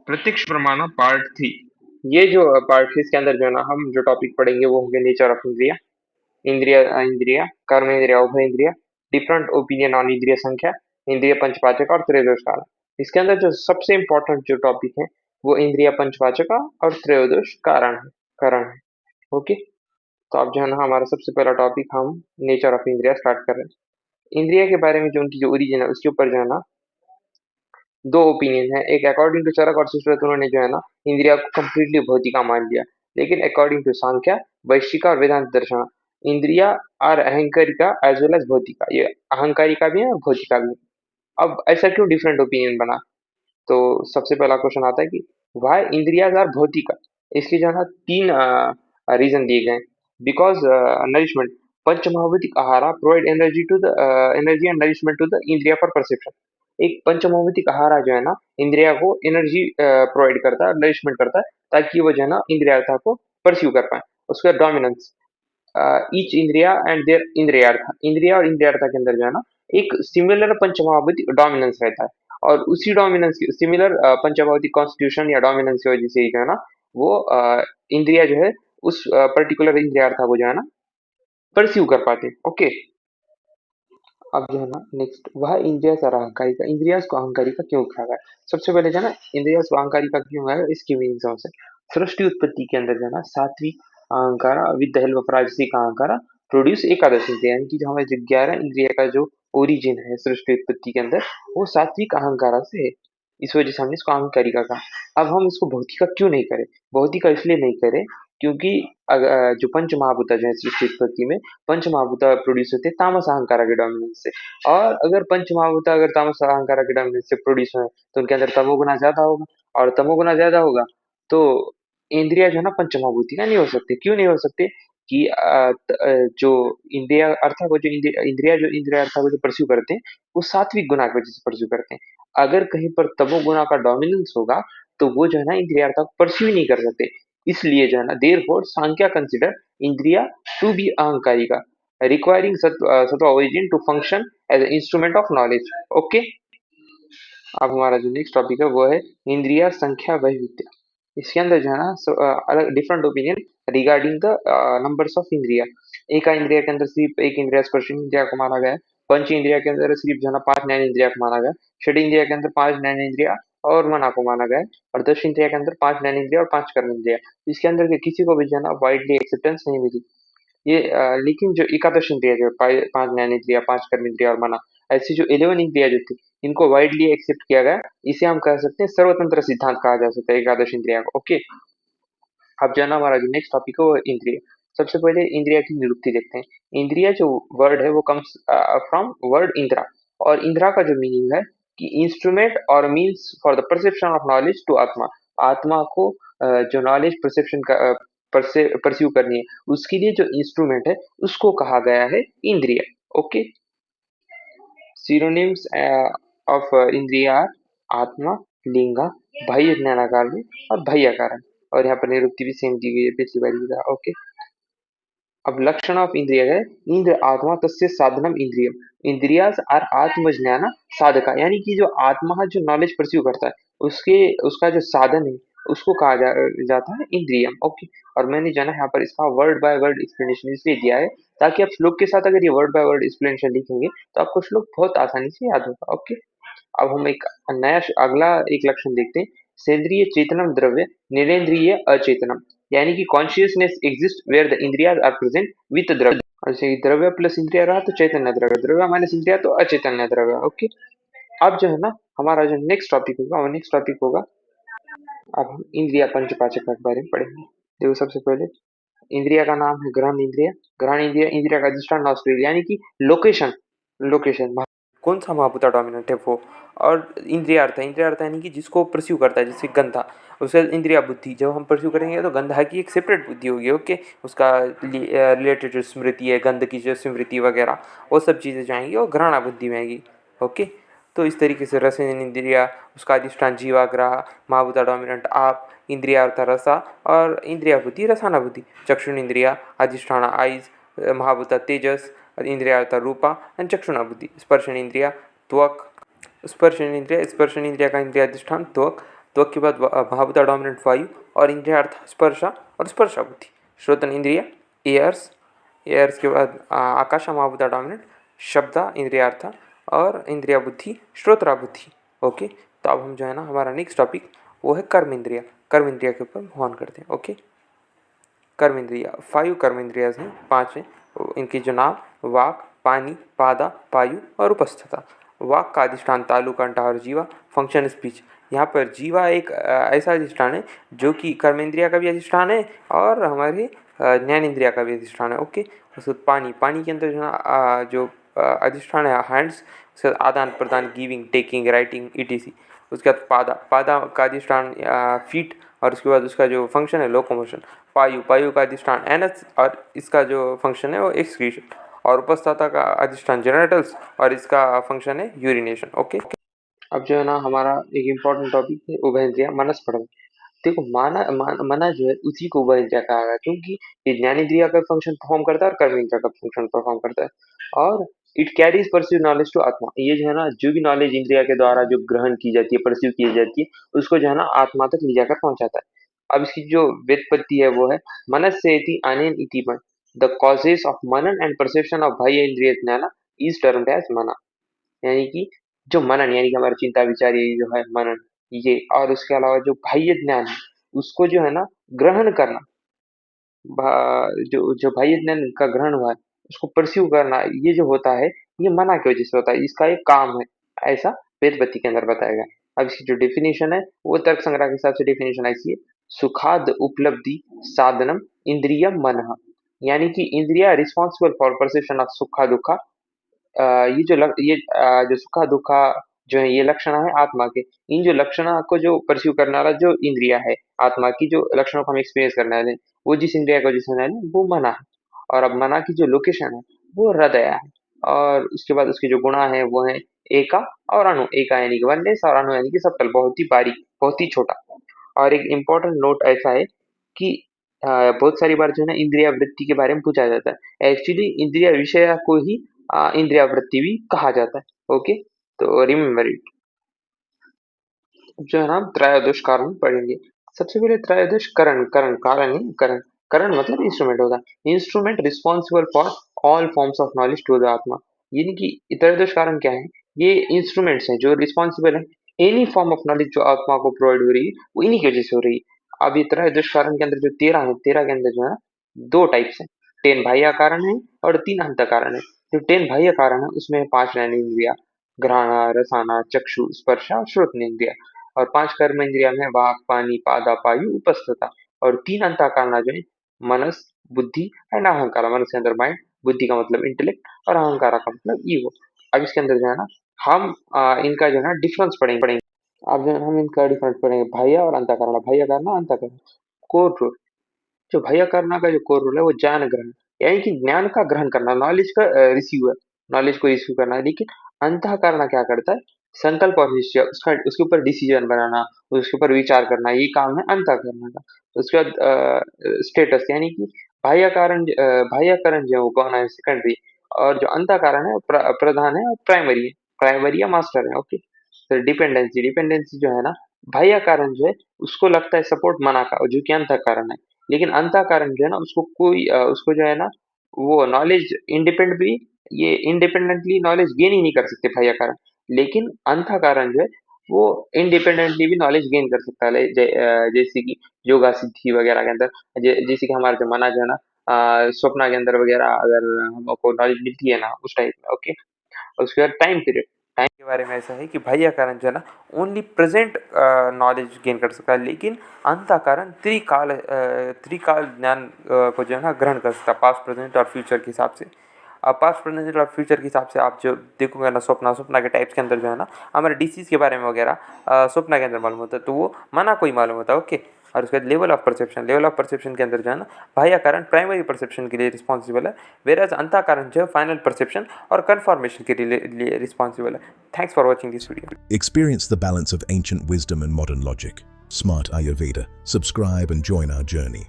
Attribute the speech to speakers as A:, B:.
A: प्रत्यक्ष प्रमाण पार्ट 3। ये जो पार्ट 3 इसके अंदर जो है ना हम जो टॉपिक पढ़ेंगे वो होंगे नेचर ऑफ इंद्रिया, इंद्रिया, कर्म इंद्रिया, उभय इंद्रिया, डिफरेंट ओपिनियन ऑन इंद्रिय संख्या, इंद्रिय पंचवाचक और त्रयोदश कारण। इसके अंदर जो सबसे इम्पोर्टेंट जो टॉपिक है वो इंद्रिय पंचवाचक और त्रयोदश कारण है। ओके, तो अब जो है ना हमारा सबसे पहला टॉपिक हम नेचर ऑफ इंद्रिया स्टार्ट कर रहे हैं। इंद्रिया के बारे में जो उनकी जो ओरिजिन है उसके ऊपर जो है ना दो ओपिनियन है। एक अकॉर्डिंग टू चरक और सुश्रुत उन्होंने जो है ना इंद्रिया को कम्प्लीटली भौतिका मान लिया, लेकिन अकॉर्डिंग टू सांख्या, वैशिका और वेदांत दर्शन इंद्रिया और अहंकारिका एज वेल एज भौतिका, ये अहंकारिका भी है और भौतिका भी है। अब ऐसा क्यों डिफरेंट ओपिनियन बना? तो सबसे पहला क्वेश्चन आता है कि वाई इंद्रियाज आर भौतिका। इसलिए जो है ना तीन रीजन दिए गए। बिकॉज नरिशमेंट, पंच महाभौतिक आहारा provide energy to the energy and nourishment to the इंद्रिया फॉर परसेप्शन। एक पंच महाभौतिक आहारा जो है ना इंद्रिया को एनर्जी प्रोवाइड करता है, नरिशमेंट करता है, ताकि वो जो है ना इंद्रियार्था को परस्यू कर पाए। उसका डोमिनेंस, ईच इंद्रिया एंड देयर इंद्रियार्थ, इंद्रिया और इंद्रियार्था के अंदर जो है ना एक सिमिलर पंचमहाभूतिक डोमिनेंस रहता है। और उसी डोमिनेंस की सिमिलर पंचमहाभूतिक कॉन्स्टिट्यूशन या डोमिनेंस की वजह से ही जो है ना वो इंद्रिया जो है उस पर्टिकुलर इंद्रियार्था को जो है ना परस्यू कर पाते हैं। ओके, अब जो है ना नेक्स्ट, वह इंद्रिया और अहंकारिका, इंद्रिया को अहंकारिका क्यों कहा गया? सबसे पहले जो है ना इंद्रिया को अहंकारिका क्यों कहा गया, इसकी मीनिंग समझते हैं। सृष्टि उत्पत्ति के अंदर जो है ना सात्विक अहंकारा विद द हेल्प ऑफ राजसिक अहंकारा प्रोड्यूस एकादश इंद्रिया, यानी कि जो हमारे जो 11 इंद्रिया का जो ओरिजिन है सृष्टि उत्पत्ति के अंदर वो सात्विक अहंकारा से है। इस वजह से हमने इसको अहंकारिका कहा। अब हम इसको भौतिका क्यों नहीं करें? भौतिका इसलिए नहीं करें क्योंकि जो पंच महाभूता जो है सृष्टि उत्पत्ति में पंच महाभूता प्रोड्यूस होते हैं तामस अहंकारा के डोमिनेंस से। और अगर पंचमहाभूत अगर तामस अहंकार के डोमिनेंस से प्रोड्यूस हो तो उनके अंदर तमोगुना ज्यादा होगा, और तमोगुना ज्यादा होगा तो इंद्रिया जो है ना पंचमहाभूति का नहीं हो सकते। क्यों नहीं हो सकते? कि जो इंद्रिया अर्थात वो जो इंद्रिया अर्थात को जो परस्यू करते हैं वो सात्विक गुना की वजह से परस्यू करते हैं। अगर कहीं पर तमोगुना का डोमिनेंस होगा तो वो जो है ना इंद्रिया अर्थात को परस्यू नहीं कर सकते। इसलिए जो है ना there four Samkhya consider indriya to be ahankarika, requiring sattva origin to function as an instrument of knowledge. Okay, अब हमारा जो नेक्स्ट टॉपिक है वो है इंद्रिया संख्या वैविध्य। इसके अंदर जो है ना अलग different opinion regarding the numbers of इंद्रिया। एक इंद्रिया के अंदर सिर्फ एक इंद्रिया स्पर्श इंद्रिया को माना गया है। पंच इंद्रिया के अंदर सिर्फ जो है ना 5 ज्ञान इंद्रिया को माना गया है। षड इंद्रिया के अंदर 5 ज्ञान इंद्रिया और मना को माना गया है। और दस इंद्रिया के अंदर 5 ज्ञान इंद्रिया और 5 कर्म इंद्रिया। इसके अंदर के किसी को भी जो है ना वाइडली एक्सेप्टेंस नहीं मिली। ये लेकिन जो एकादश इंद्रिया जो पांच ज्ञानेंद्रिया, पांच कर्मेंद्रिया और मना, ऐसी जो 11 इंद्रिया जो थी इनको वाइडली एक्सेप्ट किया गया। इसे हम कह सकते हैं सर्वतंत्र सिद्धांत कहा जा सकता है एकादश इंद्रिया को। ओके, अब जो है ना हमारा जो नेक्स्ट टॉपिक है वो है इंद्रिय। सबसे पहले इंद्रिया की निरुक्ति देखते हैं। इंद्रिया जो वर्ड है वो कम्स फ्रॉम वर्ड इंद्रा, और इंद्रा का जो मीनिंग है कि इंस्ट्रूमेंट और means for the perception of knowledge to आत्मा। आत्मा को जो नॉलेज परसेप्शन का परस्यू करनी है उसके लिए जो इंस्ट्रूमेंट है उसको कहा गया है इंद्रिय। ओके, सिनोनिम्स ऑफ इंद्रिया आत्मा, लिंगा, बाह्य ज्ञानाकार में और बाह्य कारण। और यहाँ पर निरुक्ति भी सेम दी गई है पिछली बार की तरह। ओके, अब लक्षण ऑफ इंद्रिय है इंद्र आत्मा तस्य साधनम इंद्रियम, इंद्रियास आर आत्मज्ञान साधका, यानी कि जो आत्मा जो नॉलेज परस्यू करता है उसके उसका जो साधन है उसको कहा जाता है इंद्रियम। ओके, और मैंने जो है ना यहाँ पर इसका वर्ड बाय वर्ड एक्सप्लेनेशन इसलिए दिया है ताकि आप श्लोक के साथ अगर ये वर्ड बाय वर्ड एक्सप्लेनेशन लिखेंगे तो आपको श्लोक बहुत आसानी से याद होगा। ओके, अब हम एक नया अगला एक लक्षण देखते हैं। सेंद्रिय चेतनम द्रव्य, निरेंद्रिय अचेतनम, यानी कि consciousness exist where the indriyas are present with dravya. जैसे कि द्रव्य प्लस इंद्रिया रहा तो चैतन्य द्रव्य, द्रव्य माइनस इंद्रिया तो अचैतन्य द्रव्य। ओके, अब जो है ना हमारा जो नेक्स्ट टॉपिक होगा वो नेक्स्ट टॉपिक होगा, अब हम इंद्रिया पंचपाचक के बारे में पढ़ेंगे। देखो सबसे पहले इंद्रिया का नाम है ग्रहण इंद्रिया। ग्रहण इंद्रिया इंद्रिया का अधिष्ठान नॉस्ट्रेल, यानी कि लोकेशन, लोकेशन कौन सा महाभूता डोमिनेंट है वो। और इंद्रिया अर्थ है, इंद्रिया अर्थ यानी कि जिसको परस्यू करता है, जैसे गंधा, उससे इंद्रिया बुद्धि जब हम परस्यू करेंगे तो गंधा की एक सेपरेट बुद्धि होगी। ओके, उसका रिलेटेड जो स्मृति है, गंध की जो स्मृति वगैरह वो सब चीज़ें जाएंगी और घ्राणा बुद्धि में आएगी। ओके, तो इस तरीके से रसन इंद्रिया, उसका अधिष्ठान जीवाग्रह, महाभूता डोमिनेंट आप, इंद्रिया अर्थ रसा और इंद्रिया बुद्धि रसाना बुद्धि। चक्षुण इंद्रिया अधिष्ठान आइज, महाभूता तेजस, इंद्रिया अर्थ रूपा एंड चक्षुणा बुद्धि। स्पर्शन इंद्रिया त्वक, स्पर्शन इंद्रिया का इंद्रिया अधिष्ठान त्वक, त्वक के बाद महाभूता डोमिनेंट वायु और इंद्रियार्थ स्पर्शा और स्पर्शा बुद्धि। श्रोतन इंद्रिय एयर्स, एयर्स के बाद आकाशा महाभूता डोमिनेंट शब्दा इंद्रियार्थ और इंद्रिया बुद्धि श्रोत्रा बुद्धि। ओके, तो अब हम जो है ना हमारा नेक्स्ट टॉपिक वो है कर्म इंद्रिया। कर्म इंद्रिया के ऊपर मूव ऑन करते हैं। ओके, कर्म इंद्रिया 5 कर्म इंद्रिया हैं, 5 हैं। इनकी जो नाम वाक, पानी, पादा, पायु और उपस्थता। वाक का अधिष्ठान तालु, कंठा और जीवा। Function speech. यहाँ पर जीवा एक ऐसा अधिष्ठान है जो कि कर्म इंद्रिया का भी अधिष्ठान है और हमारे ज्ञान इंद्रिया का भी अधिष्ठान है। ओके, उसके बाद पानी, पानी के अंदर जो है जो अधिष्ठान है हैंड्स, उसके बाद आदान प्रदान गिविंग टेकिंग राइटिंग ईटीसी। उसके बाद पादा, पादा का अधिष्ठान फीट और उसके बाद उसका जो फंक्शन है लोकोमोशन। पायु, पायु का अधिष्ठान एनस और इसका जो फंक्शन है वो एक्सक्रीशन। और उपस्थता का अधिष्ठान जेनेटल्स और इसका फंक्शन है यूरिनेशन। ओके, अब जो है ना हमारा एक इम्पोर्टेंट टॉपिक है उभयंद्रिया मनस पढ़ना। देखो मना जो है उसी को उभयंद्रिया कहा गया क्योंकि ये ज्ञानेंद्रिया का फंक्शन परफॉर्म करता है और कर्मेंद्रिया का फंक्शन परफॉर्म करता है। और it carries pursue knowledge to आत्मा। ये जो है ना जो भी नॉलेज इंद्रिया के द्वारा जो ग्रहण की जाती है परस्यू की जाती है उसको जो है ना आत्मा तक ले जाकर पहुंचाता है। अब इसकी जो व्युत्पत्ति है वो है मनस्सेति अनेन इति मन। The causes of Manan and perception of बाह्य इंद्रिय ज्ञान इज टर्म्ड एज मना। यानी कि जो मनन यानी कि हमारा चिंता विचार ये जो है मनन ये, और उसके अलावा जो बाह्य ज्ञान है उसको जो है ना ग्रहण करना, जो बाह्य ज्ञान का ग्रहण हुआ है उसको परस्यू करना, ये जो होता है ये मना की वजह से होता है, इसका एक काम है, ऐसा वेदपति के अंदर बताया गया। अब इसकी जो डेफिनेशन है वो तर्क संग्रह के हिसाब से डेफिनेशन ऐसी है, सुखाद उपलब्धि साधनम इंद्रियम मनः। यानी कि इंद्रिया रिस्पॉन्सिबल फॉर परसेप्शन ऑफ सुखा दुखा। जो सुखा दुखा जो है ये लक्षण है आत्मा के। इन जो लक्षण को जो परस्यू करने वाला जो इंद्रिया है आत्मा की, जो लक्षणों को हम एक्सपीरियंस करने वाले हैं, वो जिस इंद्रिया को जिसने है वो मना है। और अब मना की जो लोकेशन है वो हृदय है। और उसके बाद उसके जो गुणा है वो है एका और अणु। एका यानी कि वननेस और अणु यानी कि सबटल, बहुत ही बारीक, बहुत ही छोटा। और एक इम्पोर्टेंट नोट ऐसा है कि बहुत सारी बार जो है ना इंद्रिया वृत्ति के बारे में पूछा जाता है। एक्चुअली इंद्रिया विषय को ही इंद्रिया वृत्ति भी कहा जाता है। ओके, तो रिमेम्बर इट। जो है ना हम त्रयोदश कारण पढ़ेंगे। सबसे पहले त्रयोदश करण, करण कारण ही करण, करण मतलब इंस्ट्रूमेंट होता है। Instrument responsible for all forms of knowledge to the आत्मा। यानी कि त्रयोदश कारण क्या है, ये इंस्ट्रूमेंट्स हैं जो रिस्पॉन्सिबल है एनी फॉर्म ऑफ नॉलेज जो आत्मा को प्रोवाइड हो रही है वो इन्हीं की वजह से हो रही है। अब ये त्रयोदश कारण के अंदर जो 13 है, 13 के अंदर जो है ना 2 टाइप्स हैं, 10 बाह्य कारण है और 3 अंत कारण है। जो 10 बाह्य कारण है उसमें 5 ज्ञानेंद्रिया, घ्राणा रसाना चक्षु स्पर्शा श्रोतनेन्द्रिया। और 5 कर्म इंद्रिया में वाक पानी पादा पायु उपस्थता। और 3 अंतःकरण जो है मनस बुद्धि एंड अहंकार। मनस के अंदर माइंड, बुद्धि का मतलब इंटेलेक्ट और अहंकार का मतलब ईगो। अब इसके अंदर जो है ना हम इनका जो है ना डिफरेंस पढ़ेंगे। अब जो है हम इनका डिफरेंस पढ़ेंगे, बाह्य और अंतःकरण। बाह्य कारण अंतःकरण कोर रोल। जो बाह्य करना का जो कोर रोल है वो ज्ञान ग्रहण, यानी कि ज्ञान का ग्रहण करना, नॉलेज का रिसीवर, नॉलेज को रिसीव करना है। लेकिन अंतःकरण क्या करता है, संकल्प और निश्चय, उसका उसके ऊपर डिसीजन बनाना, उसके ऊपर विचार करना, ये काम है अंतःकरण का। उसके बाद स्टेटस यानी कि बाह्य कारण जो है वो गौण है, सेकेंडरी। और जो अंतःकरण है वो प्रधान है और प्राइमरी है, प्राइमरी या मास्टर है। ओके, तो डिपेंडेंसी, डिपेंडेंसी जो है ना बाह्य कारण जो है उसको लगता है सपोर्ट मना का, जो कि अंतःकरण है। लेकिन अंतःकरण जो है ना उसको उसको जो है ना वो नॉलेज इंडिपेंडेंटली, ये इंडिपेंडेंटली नॉलेज गेन ही नहीं कर सकते बाह्य कारण। लेकिन अंतःकरण जो है वो इंडिपेंडेंटली भी नॉलेज गेन कर सकता है। जैसे कि योगा सिद्धि वगैरह के अंदर, जैसे कि हमारा जो मना जो है ना स्वप्न के अंदर वगैरह अगर हमको नॉलेज मिलती है ना उस टाइप में। ओके, उसके बाद टाइम पीरियड, टाइम के बारे में ऐसा है कि बाह्य कारण जो है ना ओनली प्रेजेंट नॉलेज गेन कर सकता है, लेकिन अंतःकरण त्रिकाल ज्ञान को जो है ना ग्रहण कर सकता है, पास्ट प्रेजेंट और फ्यूचर के हिसाब से। अब पास्ट प्रेजेंट और फ्यूचर के हिसाब से आप जो देखोगे ना स्वप्न के टाइप्स के अंदर जो है ना हमारे डिसीज के बारे में वगैरह स्वप्न के अंदर मालूम होता है, तो वो मना को ही मालूम होता है। ओके, और उसके बाद level of perception, level of perception के अंदर जो है ना बाह्य कारण प्राइमरी परसेप्शन के लिए रिस्पॉन्सिबल है, वेराज अंतःकरण जो है फाइनल परसेप्शन और कन्फर्मेशन के लिए रिस्पॉन्सिबल है। Thanks for watching this video.
B: Experience the balance of ancient wisdom and modern logic. Smart Ayurveda. Subscribe and join our journey.